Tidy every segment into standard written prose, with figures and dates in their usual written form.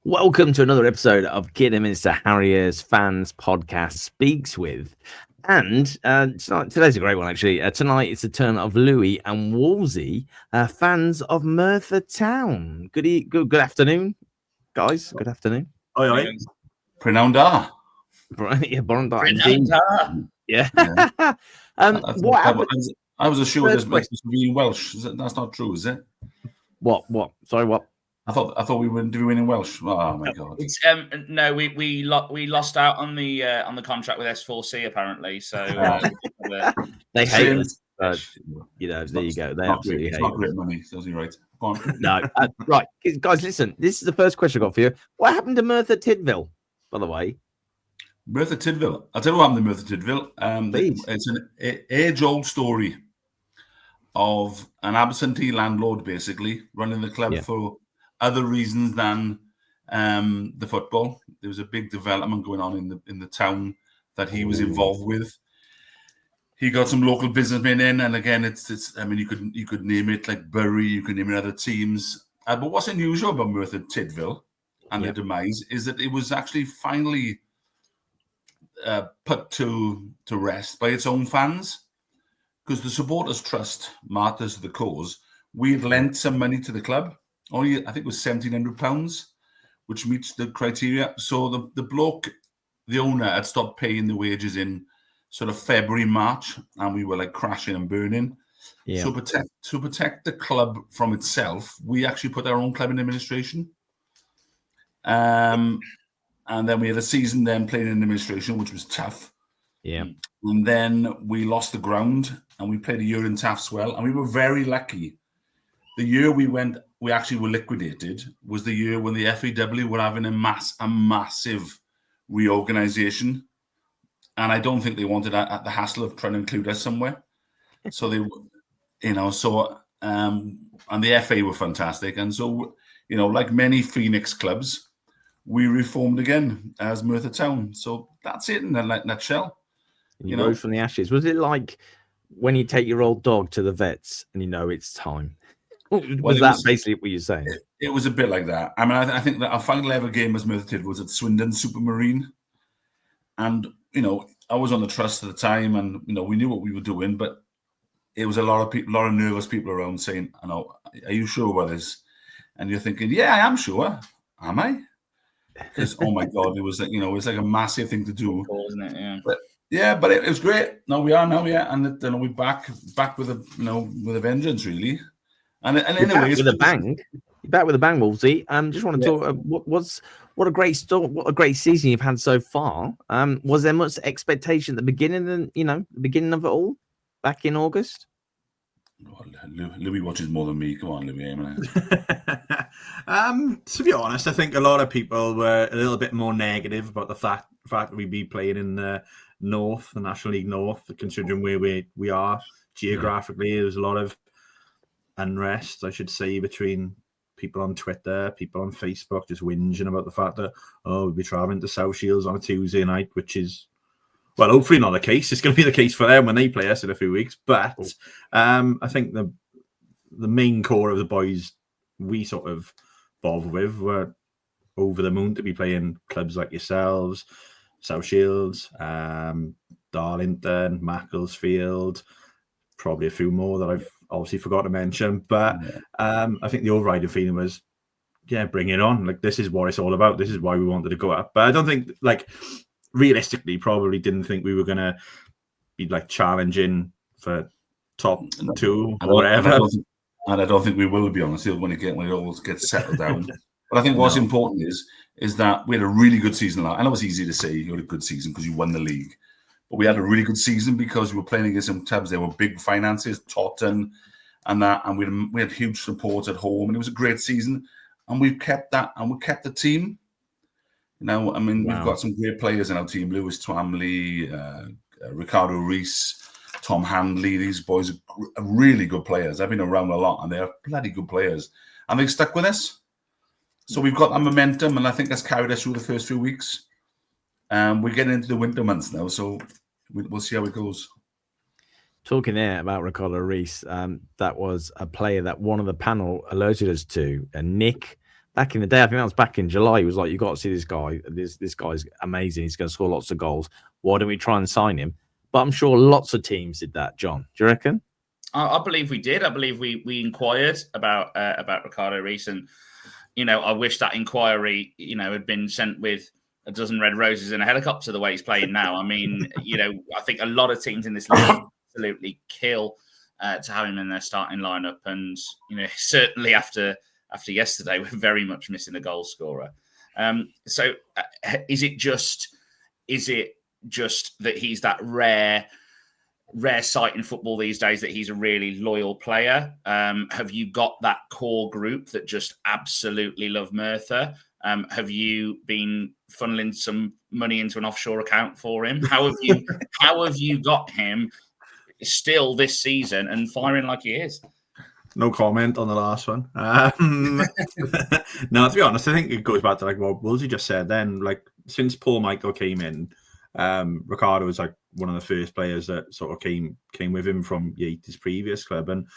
Welcome to another episode of Kidderminster Harriers Fans Podcast Speaks With. And today's a great one, actually. Tonight it's the turn of Louis and Wolvesy, fans of Merthyr Town. Good afternoon, guys. Good afternoon. Oi. Prynawn da. Yeah, Boronda. Yeah. What happened? I was assured this makes us really Welsh. That's not true, is it? What? Sorry, what? I thought we were doing in Welsh. Oh my god! It's no, we lost out on the contract with S4C apparently. So they hate us. There you go. They absolutely hate. It's not great money. So you're right. Go on. No, right, guys. Listen, this is the first question I got for you. What happened to Merthyr Tydfil, by the way? Merthyr Tydfil. I'll tell you what happened to Merthyr Tydfil. It's an age-old story of an absentee landlord, basically running the club for other reasons than the football. There was a big development going on in the town that he was involved with. He got some local businessmen in, and again, it's. I mean, you could name it like Bury, you could name it other teams. But what's unusual about Merthyr Tydfil and their demise is that it was actually finally put to rest by its own fans, because the supporters trust Martyrs to the cause. We had lent some money to the club. Only, I think it was £1,700, which meets the criteria. So the bloke, the owner, had stopped paying the wages in sort of February, March, and we were like crashing and burning. Yeah. So protect the club from itself, we actually put our own club in administration. And then we had a season then playing in administration, which was tough. Yeah. And then we lost the ground, and we played a year in Taftswell, and we were very lucky. The year we actually were liquidated was the year when the FAW were having a massive reorganization, and I don't think they wanted at the hassle of trying to include us somewhere. So they, and the FA were fantastic, and so like many Phoenix clubs, we reformed again as Merthyr Town. So that's it in a nutshell. You rose from the ashes. Was it like when you take your old dog to the vets and it's time? Was that basically what you're saying? It was a bit like that. I mean, I think that our final ever game as Merthyr Tydfil was at Swindon Supermarine. And, I was on the trust at the time, and, we knew what we were doing, but it was a lot of people, a lot of nervous people around saying, are you sure about this? And you're thinking, yeah, I am sure. Am I? Because, oh my God, it was like, it's like a massive thing to do. Cool, isn't it? Yeah. But it was great. We are now, and we're back with a vengeance, really. And anyway, with a bang, you're back with a bang, Wolvesy. Just want to talk. What a great story! What a great season you've had so far. Was there much expectation at the beginning? The beginning of it all, back in August. Oh, Louis watches more than me. Come on, Louis. To be honest, I think a lot of people were a little bit more negative about the fact that we'd be playing in the North, the National League North, considering where we are geographically. There was a lot of unrest, I should say, between people on Twitter, people on Facebook, just whinging about the fact that we'll be traveling to South Shields on a Tuesday night, which is, well, hopefully not the case. It's going to be the case for them when they play us in a few weeks. But I think the main core of the boys we sort of bother with were over the moon to be playing clubs like yourselves, South Shields, Darlington, Macclesfield, probably a few more that I've obviously forgot to mention, but I think the overriding feeling was, bring it on. Like, this is what it's all about. This is why we wanted to go up. But I don't think, realistically, probably didn't think we were going to be, challenging for top two or whatever. And I don't think we will, to be honest, when it all gets settled down. But I think what's important is that we had a really good season. I know it's easy to say you had a good season because you won the league. But we had a really good season because we were playing against some clubs. There were big finances, Tottenham, and we had huge support at home, and it was a great season. And we've kept that, and we kept the team. We've got some great players in our team: Lewis Twamley, Ricardo Rees, Tom Handley. These boys are really good players. I've been around a lot, and they're bloody good players, and they've stuck with us. So we've got that momentum, and I think that's carried us through the first few weeks. We're getting into the winter months now, so we'll see how it goes. Talking there about Ricardo Rees, that was a player that one of the panel alerted us to. Nick back in the day, I think that was back in July. He was like, "You got to see this guy. This guy's amazing. He's going to score lots of goals. Why don't we try and sign him?" But I'm sure lots of teams did that. John, do you reckon? I believe we did. I believe we inquired about Ricardo Rees, and I wish that inquiry had been sent with a dozen red roses in a helicopter the way he's playing now. I mean, I think a lot of teams in this league absolutely kill to have him in their starting lineup, and certainly after yesterday, we're very much missing a goal scorer. So is it just that he's that rare sight in football these days that he's a really loyal player? Have you got that core group that just absolutely love Merthyr? Have you been funneling some money into an offshore account for him? How have you got him still this season and firing like he is? No comment on the last one. No, to be honest, I think it goes back to like what Wolvesy just said then. Like, since Paul Michael came in, Ricardo was like one of the first players that sort of came with him from his previous club, and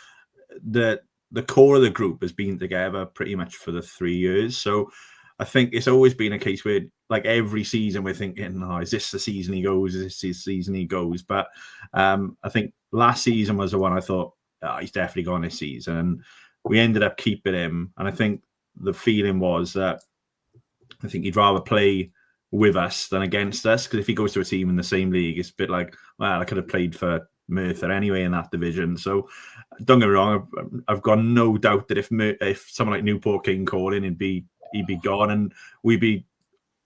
the core of the group has been together pretty much for the 3 years. So I think it's always been a case where, like, every season we're thinking, "Oh, is this the season he goes? Is this the season he goes?" But I think last season was the one I thought, he's definitely gone this season, and we ended up keeping him. And I think the feeling was that I think he'd rather play with us than against us, because if he goes to a team in the same league, it's a bit like, well, I could have played for Merthyr anyway in that division. So don't get me wrong, I've got no doubt that if someone like Newport King called in, he'd be gone, and we'd be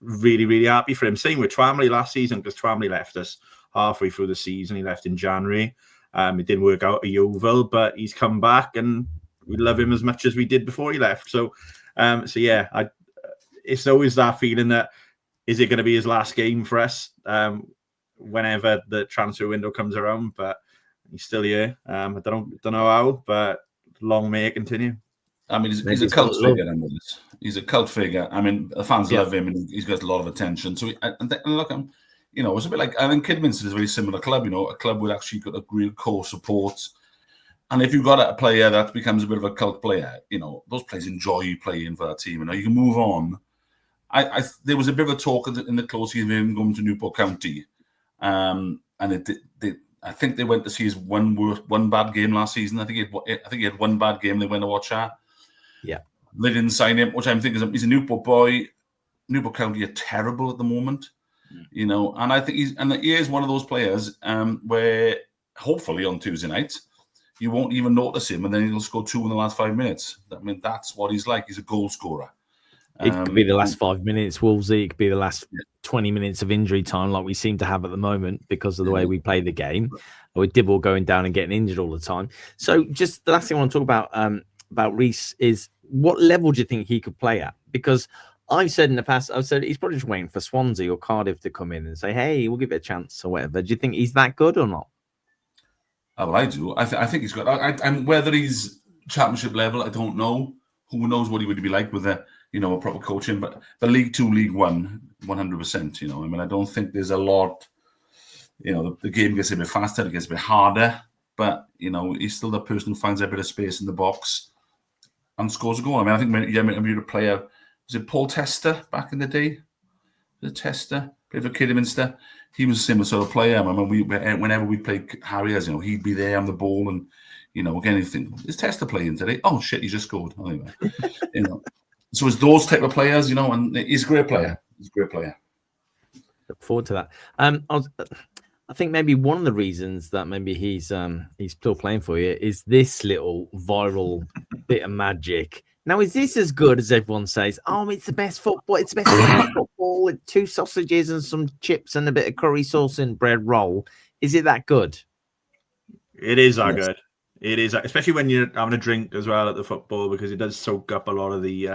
really, really happy for him. Same with Tramley last season, because Tramley left us halfway through the season. He left in January. It didn't work out at Yeovil, but he's come back, and we love him as much as we did before he left. So yeah, it's always that feeling that, is it going to be his last game for us whenever the transfer window comes around? But he's still here. I don't know how, but long may it continue. I mean, he's a cult figure. He's a cult figure. I mean, the fans love him, and he's got a lot of attention. So, look, it's a bit like, I think Kidderminster is a very similar club. A club with actually got a real core support. And if you've got a player that becomes a bit of a cult player, those players enjoy playing for that team. You can move on. There was a bit of a talk in the close season of him going to Newport County, and I think they went to see his one bad game last season. I think he had one bad game. They went to watch that. Yeah, they didn't sign him, which I'm thinking he's a Newport boy. Newport County are terrible at the moment, and I think he is one of those players where hopefully on Tuesday night you won't even notice him, and then he'll score 2 in the last 5 minutes. I mean, that's what he's like. He's a goal scorer. It could be the last 5 minutes, Wolvesy. It could be the last 20 minutes of injury time, like we seem to have at the moment because of the way we play the game. With Dibble going down and getting injured all the time. So, just the last thing I want to talk about Rees is, what level do you think he could play at? Because I've said in the past, he's probably just waiting for Swansea or Cardiff to come in and say, "Hey, we'll give it a chance" or whatever. Do you think he's that good or not? Oh, well, I do. I think he's good. And whether he's championship level, I don't know. Who knows what he would be like with a proper coaching, but the League 2, League 1, 100%, I mean, I don't think there's a lot, the game gets a bit faster, it gets a bit harder, but, he's still the person who finds a bit of space in the box and scores a goal. I mean, I think maybe a player, was it Paul Tester back in the day? The Tester, played for Kidderminster. He was a similar sort of player. I mean, whenever we played Harriers, he'd be there on the ball, and, again, you think, is Tester playing today? Oh, shit, he just scored. Anyway, So it's those type of players, and he's a great player. He's a great player. Look forward to that. I think maybe one of the reasons that maybe he's still playing for you is this little viral bit of magic. Now, is this as good as everyone says? Oh, it's the best football. It's the best football with 2 sausages and some chips and a bit of curry sauce and bread roll. Is it that good? It is that good. It is, especially when you're having a drink as well at the football, because it does soak up a lot of the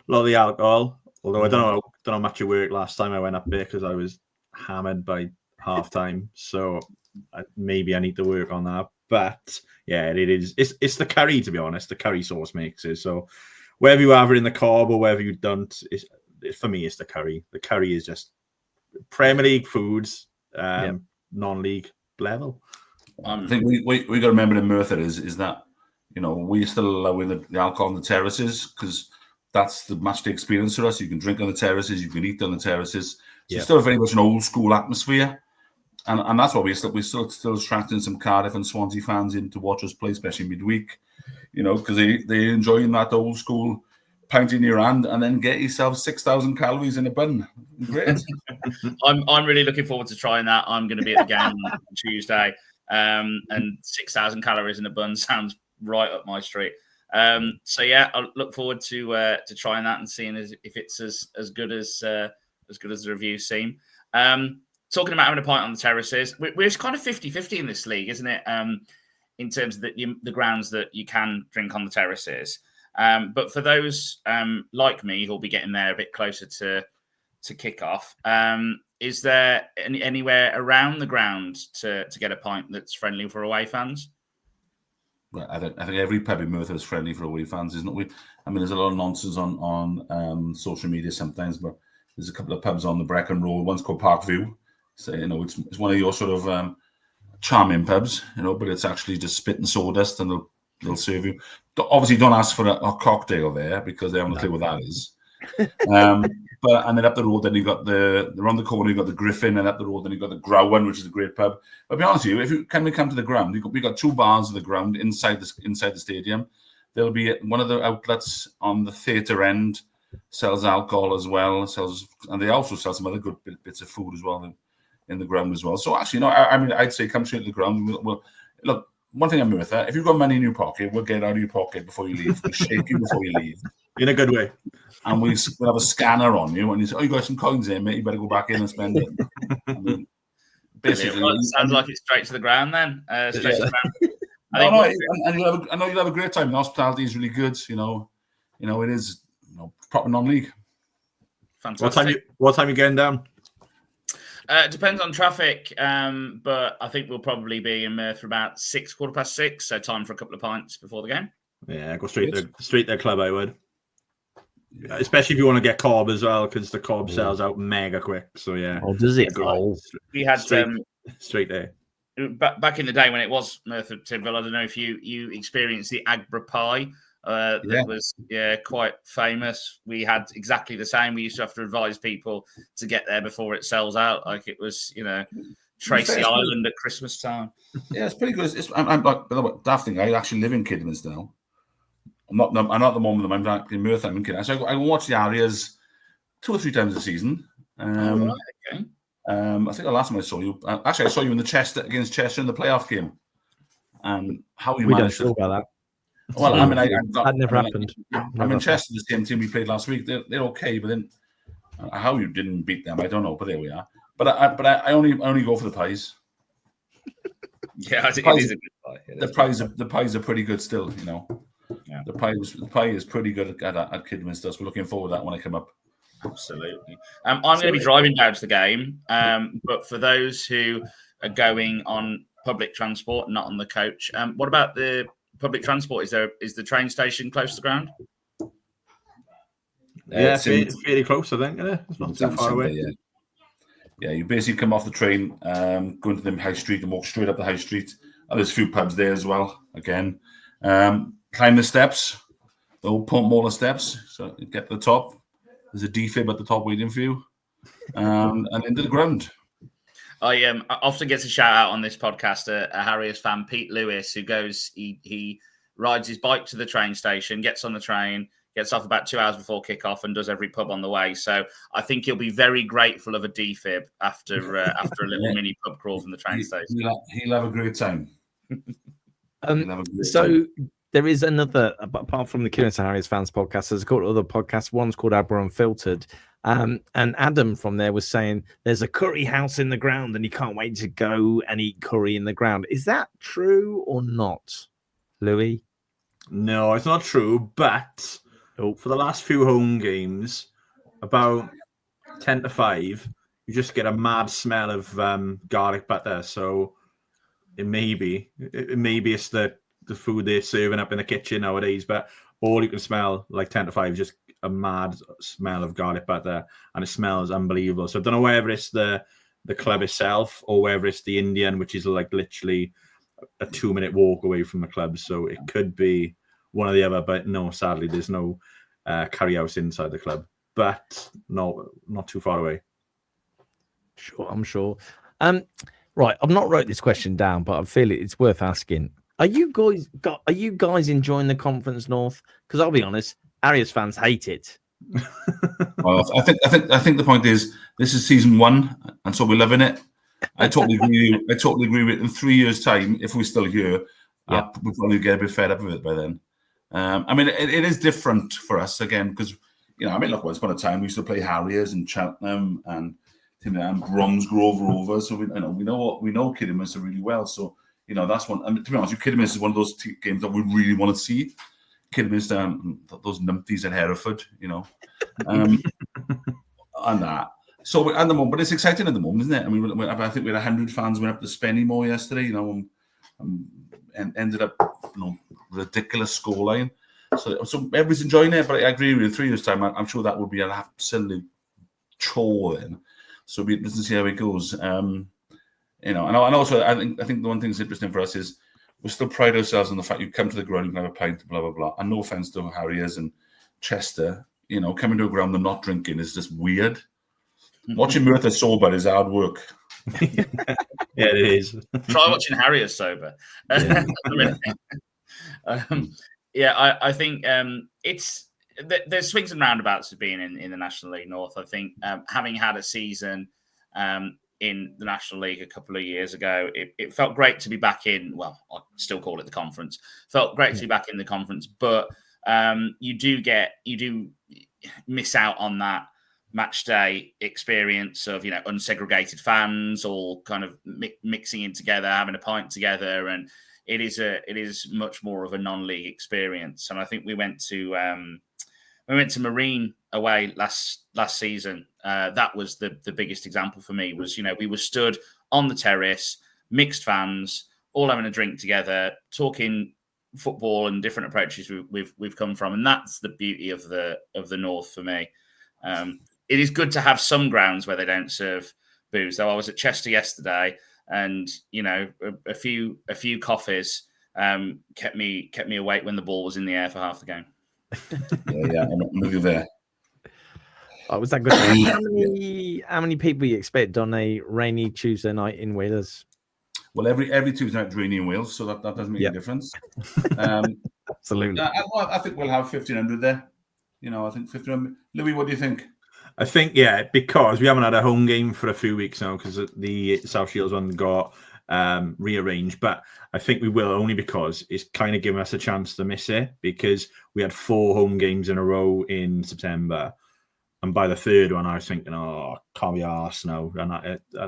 alcohol. Although I don't know how much it worked last time I went up there, because I was hammered by half time. So maybe I need to work on that. But yeah, it is. It's the curry, to be honest. The curry sauce makes it. So whether you have it in the carb or whether you don't, for me, it's the curry. The curry is just Premier League foods, non-league level. I think we got to remember in Merthyr is that we still allow the alcohol on the terraces, because that's the match day experience for us. You can drink on the terraces, you can eat on the terraces. So Yeah. it's still very much an old school atmosphere. And that's why we're still attracting some Cardiff and Swansea fans in to watch us play, especially midweek, because they're enjoying that old school pint in your hand and then get yourself 6,000 calories in a bun. Great. I'm really looking forward to trying that. I'm going to be at the game on Tuesday, and 6,000 calories in a bun sounds right up my street. So yeah, I look forward to trying that and seeing if it's as good as the reviews seem. Talking about having a pint on the terraces, we're kind of 50-50 in this league, isn't it? In terms of the grounds that you can drink on the terraces. But for those like me who'll be getting there a bit closer to kick-off, is there anywhere around the ground to get a pint that's friendly for away fans? Well, I think every pub in Merthyr is friendly for away fans, isn't it? I mean, there's a lot of nonsense on social media sometimes, but there's a couple of pubs on the Brecon Road. One's called Parkview. So, it's one of your sort of charming pubs, but it's actually just spit and sawdust, and they'll serve you. Obviously, don't ask for a cocktail there because they haven't a clue what that is. And then up the road, then you've got around the corner, you've got the Griffin, and up the road, then you've got the Growan, which is a great pub. But to be honest with you, if you come to the ground, we've got 2 bars of the ground inside the stadium. There'll be one of the outlets on the theatre end sells alcohol as well, and they also sell some other good bits of food as well in the ground as well. So actually, I'd say come straight to the ground. We'll look. One thing I'm Merthyr, if you've got money in your pocket, we'll get it out of your pocket before you leave. We'll shake you before you leave. In a good way. And we'll have a scanner on you, and you say, "Oh, you got some coins there, mate. You better go back in and spend it." I mean, basically, it sounds like it's straight to the ground then. Straight to the ground. I know you'll have a great time. The hospitality is really good. It is proper non-league. Fantastic. What time you getting down? It depends on traffic, but I think we'll probably be in Merthyr about 6:15, so time for a couple of pints before the game. Yeah, go straight to the club, I would. Especially if you want to get Cobb as well, because the Cobb sells out mega quick. So yeah. Oh, does it? We had straight there. Back in the day when it was Merthyr Tydfil, I don't know if you experienced the Agbra pie. That was quite famous. We had exactly the same. We used to have to advise people to get there before it sells out, like it was Tracy Island at Christmas time. Yeah, it's pretty good. I'm like daft thing. I actually live in Kidderminster now. I'm not at the moment. I'm back in Merthyr. I'm in Kidderminster. So I go watch the Harriers 2 or 3 times a season. Okay. I think the last time I saw you, I saw you in the against Chester in the playoff game. And how you managed to talk about that. Well, I mean, that never happened. I'm in Chester, the same team we played last week. They're okay, but then how you didn't beat them, I don't know. But there we are. But I only go for the pies. Yeah, I think it is a good pie. The pies are pretty good still. Yeah. The pie is pretty good at Kidderminster. So we're looking forward to that when I come up. Absolutely. I'm going to be driving down to the game, but for those who are going on public transport, not on the coach, what about the public transport? Is the train station close to the ground? Yeah, it's fairly close, I think. It's not too far away. Yeah, you basically come off the train, go into the high street and walk straight up the high street. And there's a few pubs there as well, again. Climb the steps, the old Pont Moller steps. So you get to the top. There's a defib at the top waiting for you. And into the ground. I often get a shout out on this podcast, a Harriers fan, Pete Lewis, who goes, he rides his bike to the train station, gets on the train, gets off about 2 hours before kickoff, and does every pub on the way. So I think he'll be very grateful of a defib after a little mini pub crawl from the train station. He'll have a great time. There is another, apart from the Kidderminster Harriers Fans Podcast, there's a couple of other podcasts. One's called Abra Unfiltered. And Adam from there was saying there's a curry house in the ground and he can't wait to go and eat curry in the ground. Is that true or not, Louis? No, it's not true. But for the last few home games, about 10 to 5, you just get a mad smell of garlic butter. So it may be it's the food they're serving up in the kitchen nowadays, but all you can smell like 10 to 5 is just a mad smell of garlic butter, and it smells unbelievable. So I don't know whether it's the club itself or whether it's the Indian, which is like literally a 2-minute walk away from the club. So it could be one or the other, but no, sadly, there's no carry out inside the club, but no, not too far away. Sure, I'm sure. Right, I've not wrote this question down, but I feel it's worth asking. Are you guys enjoying the Conference North? Because I'll be honest, Harriers fans hate it. Well, I think the point is this is season 1, and so we're loving it. I totally agree. I totally agree with it. In 3 years' time, if we're still here, we'll probably get a bit fed up with it by then. I mean, it is different for us again because look, once upon a time we used to play Harriers and Cheltenham and Bromsgrove Rovers, so we know Kidderminster really well. So that's one. And to be honest, Kidderminster is one of those games that we really want to see. Kidderminster, those numpties at Hereford, and that. So at the moment, but it's exciting at the moment, isn't it? I mean, I think we had 100 fans went up to Spennymoor yesterday, and ended up, ridiculous scoreline. So everybody's enjoying it. But I agree with you. In 3 years' time, I'm sure that would be an absolute chore then. So we just see how it goes. And also I think the one thing that's interesting for us is we still pride ourselves on the fact you come to the ground, you can have a pint, blah blah blah. And no offense to Harriers and Chester, coming to a ground and not drinking is just weird. Watching Merthyr sober is hard work. Yeah, it is. Try watching Harriers sober. I think there's swings and roundabouts of being in the National League North. I think having had a season in the National League a couple of years ago, it felt great to be back in. Well, I still call it the conference. Felt great to be back in the conference, but you do miss out on that match day experience of unsegregated fans all kind of mixing in together, having a pint together, and it is much more of a non-league experience. And I think we went to Marine away last season. That was the biggest example for me. Was we were stood on the terrace, mixed fans, all having a drink together, talking football and different approaches we've come from, and that's the beauty of the North for me. It is good to have some grounds where they don't serve booze. Though I was at Chester yesterday, and a few coffees kept me awake when the ball was in the air for half the game. Yeah, I'm with you there. Oh, was that good? How many people you expect on a rainy Tuesday night in Wales? Well, every Tuesday night it's rainy in Wales, so that doesn't make a difference. Absolutely. I think we'll have 1,500 there. I think 1,500. Louis, what do you think? I think, because we haven't had a home game for a few weeks now because the South Shields one got rearranged. But I think we will, only because it's kind of given us a chance to miss it, because we had 4 home games in a row in September. And by the third one, I was thinking, can't be arsed now. And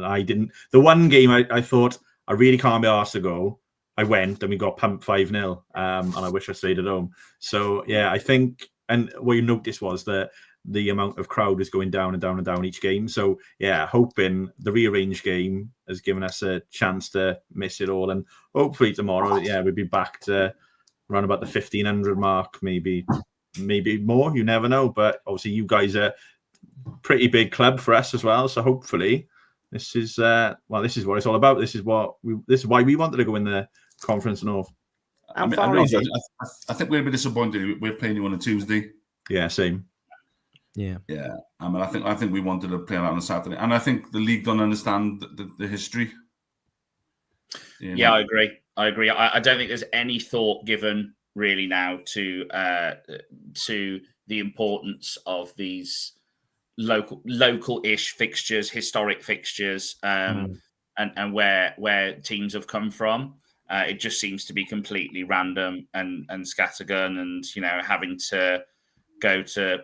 I didn't. The one game I thought, I really can't be arsed to go. I went and we got pumped 5-0. And I wish I stayed at home. So, I think, and what you noticed was that the amount of crowd is going down and down and down each game. So, hoping the rearranged game has given us a chance to miss it all. And hopefully tomorrow, we'll be back to around about the 1,500 mark, maybe more. You never know. But obviously you guys are a pretty big club for us as well. So hopefully this is what it's all about. This is why we wanted to go in the Conference North. I think we're a bit disappointed. We're playing you on a Tuesday. Yeah, same. Yeah. I mean, I think we wanted to play that on a Saturday, and I think the league don't understand the history. Yeah, I agree. I don't think there's any thought given really now to the importance of these local-ish fixtures, historic fixtures, and where teams have come from. It just seems to be completely random and scattergun, and having to go to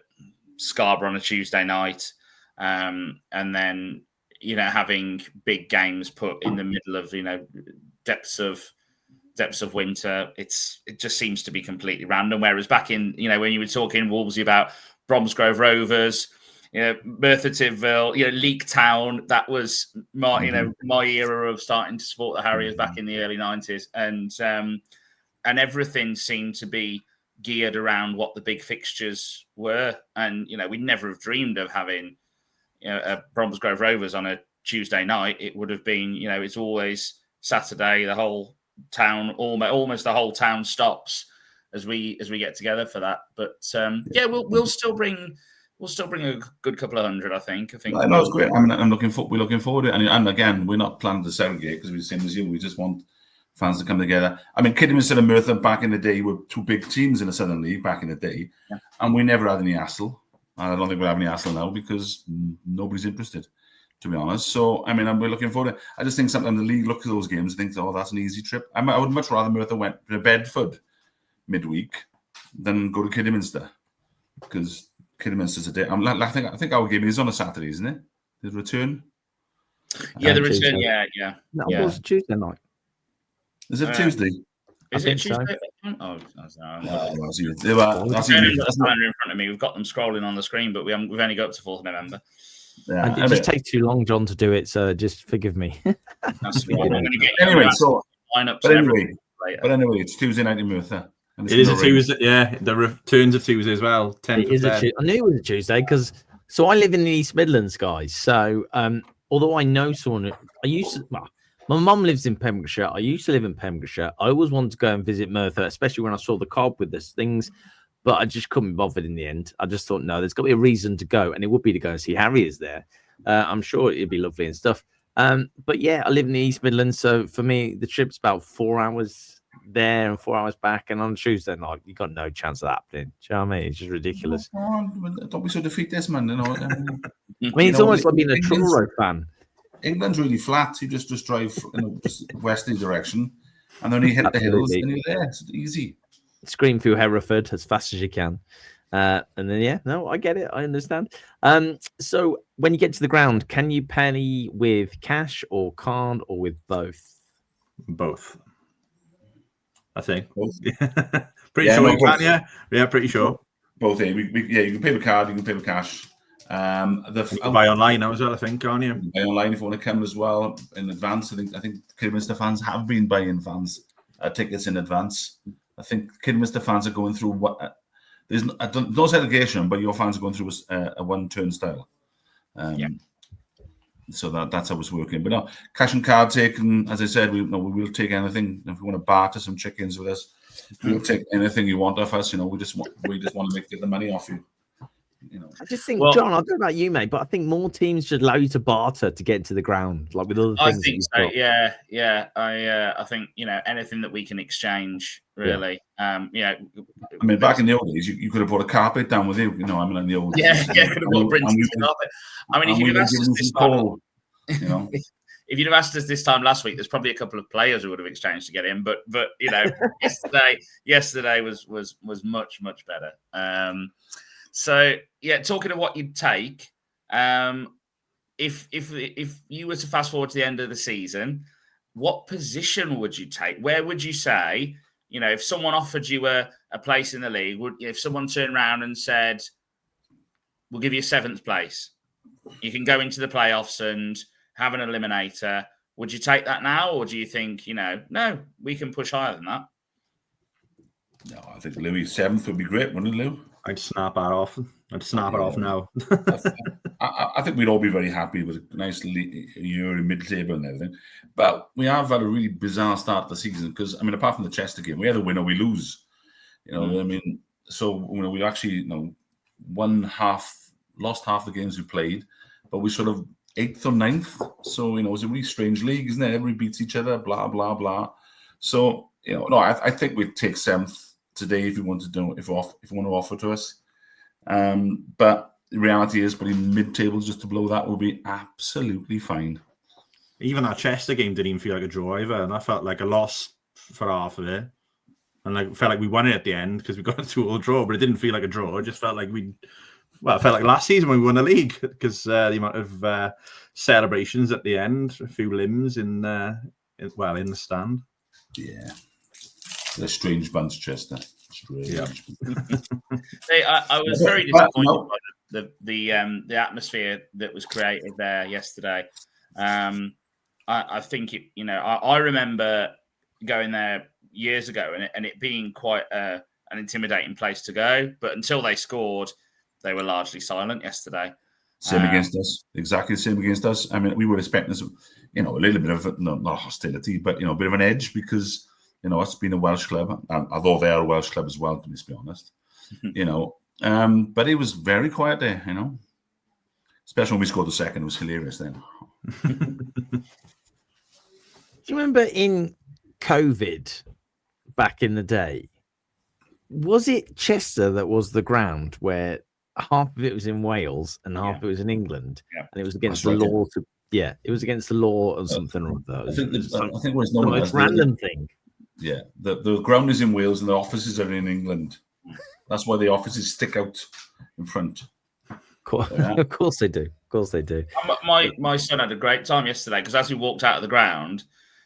Scarborough on a Tuesday night, and then having big games put in the middle of depths of winter. It just seems to be completely random. Whereas back in when you were talking Wolvesy about Bromsgrove Rovers, Merthyr Tydfil, Leek Town, that was my era of starting to support the Harriers back in the early 90s, and everything seemed to be geared around what the big fixtures were. And we never have dreamed of having a Bromsgrove Rovers on a Tuesday night. It would have been it's always Saturday. The whole town, almost the whole town stops as we get together for that. But we'll still bring a good couple of hundred. I think. I know it's great. I mean, we're looking forward to it, and again, we're not planning to segregate because we're the same as you. We just want fans to come together. I mean, Kidderminster and Merthyr back in the day were two big teams in the Southern League back in the day, and we never had any hassle. And I don't think we'll have any hassle now because nobody's interested, to be honest. So, I mean, we're looking forward to it. I just think sometimes the league look at those games and think, oh, that's an easy trip. I would much rather Merthyr went to Bedford midweek than go to Kidderminster, because Kidderminster's a day. I think our game is on a Saturday, isn't it? The return? Yeah, the return, Tuesday. Yeah. No, it was Tuesday night. Is it Tuesday? Is it Tuesday? So. Oh, That's in front of me. We've got them scrolling on the screen, but we've only got up to 4th of November. Yeah, it just takes too long, John, to do it. So just forgive me. That's right. I'm going to get anyway, so lineups. But anyway, it's Tuesday night in Merthyr. It is a Tuesday. Yeah, the returns of Tuesday as well. 10th of Feb. I knew it was a Tuesday because I live in the East Midlands, guys. So although I know someone, my mum lives in Pembrokeshire. I used to live in Pembrokeshire. I always wanted to go and visit Merthyr, especially when I saw the cob with the things, but I just couldn't be bothered in the end. I just thought, no, there's got to be a reason to go, and it would be to go and see Harriers there. I'm sure it'd be lovely and stuff. But yeah, I live in the East Midlands, so for me, the trip's about 4 hours there and 4 hours back, and on Tuesday night, you got no chance of that happening. Do you know what I mean? It's just ridiculous. Don't be so defeatist, man. You know, I mean, it's almost like being a Truro fan. England's really flat. You just drive just westerly direction, and then you hit the hills, and you're there. It's easy. Scream through Hereford as fast as you can, and then I get it. I understand. So when you get to the ground, can you pay with cash or card or with both? Both. I think. Both. Pretty sure you can. Yeah, pretty sure. Both. You can pay with card. You can pay with cash. You can buy online now as well, I think, can't you? Buy online if you want to come as well in advance. I think Kidderminster fans have been buying tickets in advance. I think Kidderminster fans are going through there's no segregation, but your fans are going through a one turnstile. So that's how it's working. But no, cash and card taken. As I said, we will take anything. If you want to barter some chickens with us, we'll take anything you want off us. We just want to get the money off you. I just think, John, I don't know about you, mate, but I think more teams should allow you to barter to get into the ground, like with other things. I think so. Yeah. I think anything that we can exchange, really. I mean, back in the old days, you could have brought a carpet down with you. In the old days. Could have brought Prince's carpet. I mean, if you'd have asked us this time, if you'd have asked us this time last week, there's probably a couple of players who would have exchanged to get in. But yesterday was much better. So talking of what you'd take, if you were to fast forward to the end of the season, what position would you take? Where would you say, if someone offered you a place in the league, if someone turned around and said, we'll give you 7th place, you can go into the playoffs and have an eliminator, would you take that now? Or do you think, no, we can push higher than that? No, I think Louis 7th would be great, wouldn't it, Lou? I'd snap it off. Now. I think we'd all be very happy with a nice year in mid-table and everything. But we have had a really bizarre start to the season because, apart from the Chester game, we either win or we lose. I mean, so we actually lost half the games we played, but we sort of 8th or 9th. So it's a really strange league, isn't it? Everybody beats each other, blah blah blah. So I think we'd take 7th today if you want to do if you want to offer to us. But the reality is, putting mid-table just to blow that will be absolutely fine. Even our Chester game didn't even feel like a draw either, and I felt like a loss for half of it. And felt like we won it at the end because we got a 2-2 draw, but it didn't feel like a draw. It just felt like it felt like last season when we won the league because the amount of celebrations at the end, a few limbs in the stand. Yeah. They're a strange bunch, Chester. Strange. Yeah. I was very disappointed by the atmosphere that was created there yesterday. I think I remember going there years ago and it being quite an intimidating place to go. But until they scored, they were largely silent yesterday. Same against us. Exactly the same against us. I mean, we were expecting a little bit of not hostility, but a bit of an edge because You know, it's been a Welsh club, although they are a Welsh club as well, to be honest. You know, but it was very quiet there, you know. Especially when we scored the second, it was hilarious then. Do you remember in COVID back in the day, was it Chester that was the ground where half of it was in Wales and half of it was in England, and it was against the law to it was against the law or something or other. I think it was the most random thing. Yeah, the ground is in Wales and the offices are in England. That's why the offices stick out in front. Of course they do. Of course they do. My son had a great time yesterday because as we walked out of the ground,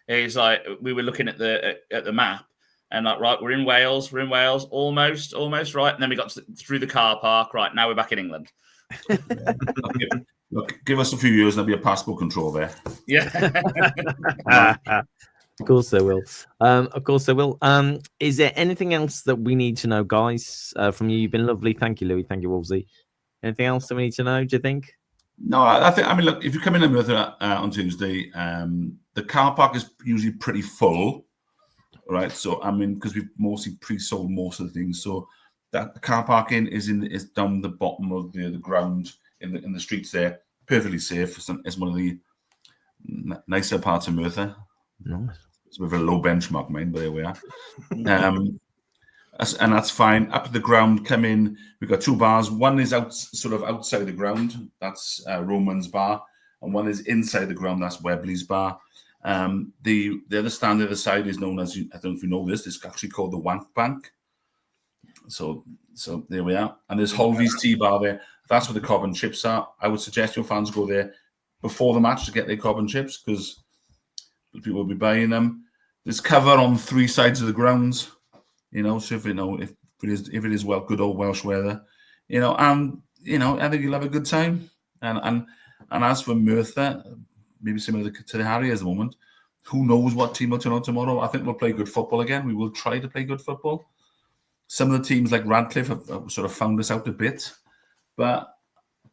he's like, we were looking at the map and like, right, we're in Wales, almost right, and then we got through the car park. Right, now we're back in England. Look, give us a few years, there'll be a passport control there. Yeah. Of course there will. Of course there will. Is there anything else that we need to know, guys, from you? You've been lovely. Thank you, Louis. Thank you, Wolvesy. Anything else that we need to know, do you think? No, I mean, look, if you come in Merthyr on Tuesday, the car park is usually pretty full, right? So, I mean, because we've mostly pre-sold most of the things. So that the car parking is down the bottom of the ground in the streets there. Perfectly safe. It's one of the nicer parts of Merthyr. Nice. It's with a low benchmark, mine, but there we are. And that's fine. Up to the ground, come in. We've got two bars. One is sort of outside the ground. That's Roman's bar. And one is inside the ground. That's Webley's bar. The other stand the other side is known as, I don't know if you know this, it's actually called the Wank Bank. So there we are. And there's Holvy's tea bar there. That's where the cob and chips are. I would suggest your fans go there before the match to get their cob and chips because people will be buying them. There's cover on three sides of the grounds, you know. So if it is well, good old Welsh weather, you know, and you know, I think you'll have a good time. And as for Merthyr, maybe similar to the Harriers at the moment, who knows what team will turn out tomorrow? I think we'll play good football again. We will try to play good football. Some of the teams like Radcliffe have sort of found us out a bit, but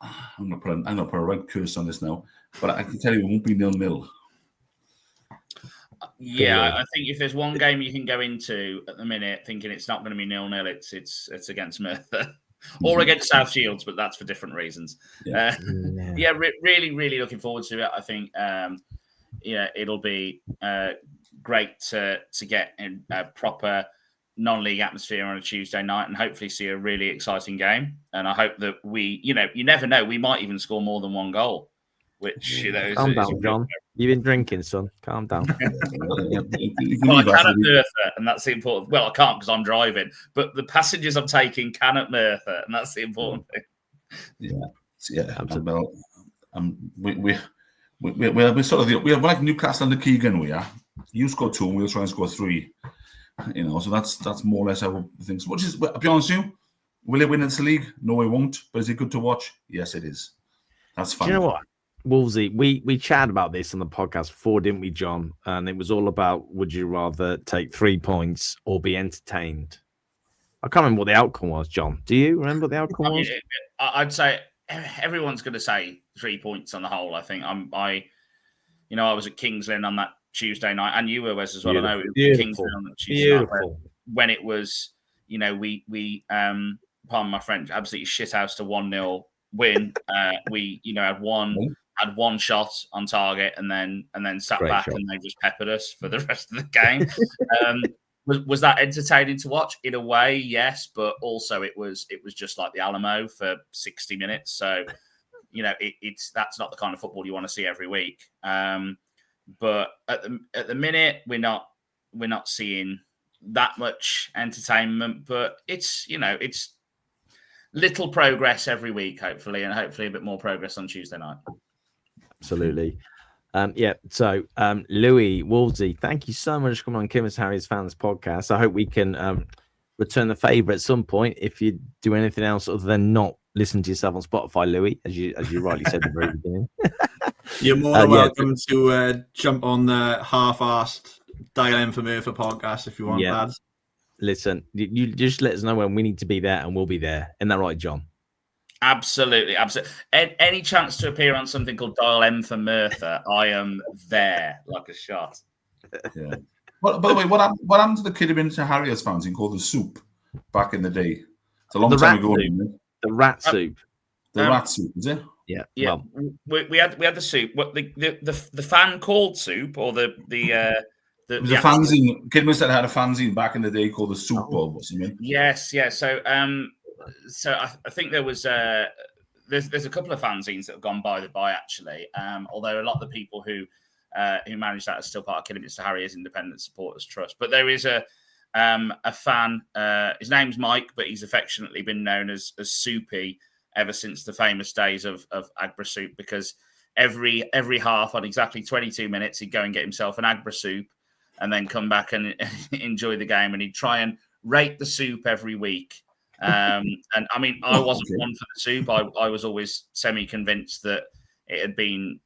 I'm not putting a right curse on this now. But I can tell you, it won't be 0-0. Yeah, I think if there's one game you can go into at the minute thinking it's not going to be 0-0, it's against Merthyr or against South Shields, but that's for different reasons. Really, really looking forward to it. I think, it'll be great to get in a proper non-league atmosphere on a Tuesday night and hopefully see a really exciting game. And I hope that you never know, we might even score more than one goal. Which calm down, John. You've been drinking, son. Calm down. Well, I can at Merthyr, and that's the important. Well, I can't because I'm driving, but the passengers I'm taking can at Merthyr, and that's the important thing. Yeah. Absolutely. We're sort of we're like Newcastle and the Keegan. We are. You score 2, and we'll try and score 3. You know, so that's more or less how things. Which is, I'll be honest with you, will it win this league? No, it won't. But is it good to watch? Yes, it is. That's fine. Do you know what? Wolvesy, we chatted about this on the podcast before, didn't we, John? And it was all about, would you rather take 3 points or be entertained? I can't remember what the outcome was, John. Do you remember what the outcome was? I'd say everyone's going to say 3 points on the whole. I think I was at Kings Lynn on that Tuesday night, and you were, Wes, as well. Beautiful. I know it was Kings Lynn on that Tuesday night when it was, we pardon my French, absolutely shithouse to 1-0 win. We had one shot on target and then sat Great back shot. and they just peppered us for the rest of the game. Was that entertaining to watch? In a way, yes, but also it was just like the Alamo for 60 minutes. So, that's not the kind of football you want to see every week. But at the minute, we're not seeing that much entertainment. But it's little progress every week, hopefully, and hopefully a bit more progress on Tuesday night. Absolutely. So Louis, Wolvesy, thank you so much for coming on Kidderminster Harriers Fans Podcast. I hope we can return the favour at some point if you do anything else other than not listen to yourself on Spotify, Louis, as you rightly said at the very beginning. You're more than welcome to jump on the half-arsed Dial M for Merthyr podcast if you want, lads. Listen, you just let us know when we need to be there and we'll be there. Isn't that right, John? Absolutely. Any chance to appear on something called Dial M for Merthyr, I am there like a shot. Yeah. By the way, what happened to the Kidderminster Harriers fans in called the soup back in the day? It's a long time ago. The rat soup. The rat soup, is it? Yeah. Yeah. Well, we had the soup. What the fan called soup, or the it was a fanzine. Kidderminster had a fanzine back in the day called the Soup Bowl. What's it mean? Yes, yeah. So I think there was there's a couple of fanzines that have gone by actually. Although a lot of the people who manage that are still part of Kidderminster Harriers Independent Supporters Trust. But there is a fan. His name's Mike, but he's affectionately been known as Soupy ever since the famous days of Agbra Soup, because every half on exactly 22 minutes he'd go and get himself an Agbra Soup and then come back and enjoy the game, and he'd try and rate the soup every week. And I mean, I wasn't one for the soup. I was always semi-convinced that it had been,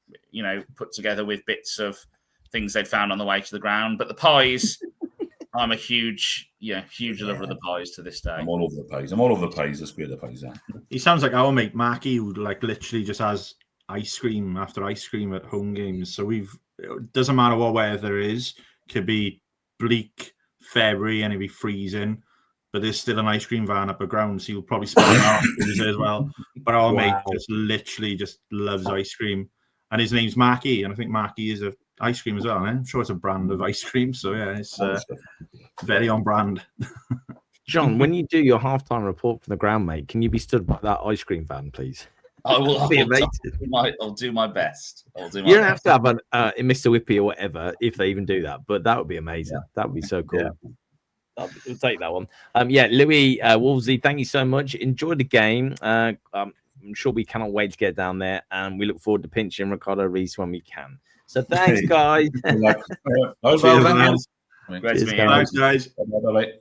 put together with bits of things they'd found on the way to the ground. But the pies, I'm a huge lover of the pies to this day. I'm all over the pies. Let's be the pies. He sounds like our mate Marky, who literally just has ice cream after ice cream at home games. So it doesn't matter what weather it is. Could be bleak February and it'd be freezing, but there's still an ice cream van up the ground, so you'll probably spell it out as well. But our mate just literally just loves ice cream, and his name's Marky, and I think Marky is a ice cream as well. I'm sure it's a brand of ice cream, so yeah, it's very on brand. John, when you do your halftime report from the ground, mate, can you be stood by that ice cream van, please? I will. I'll do my best. You don't have to have a Mr. Whippy or whatever if they even do that, but that would be amazing. Yeah. That would be so cool. Yeah. We'll take that one. Louis, Wolvesy, thank you so much. Enjoy the game. I'm sure we cannot wait to get down there, and we look forward to pinching Ricardo Rees when we can. So thanks, guys. Cheers, guys. Thanks, guys. Bye-bye.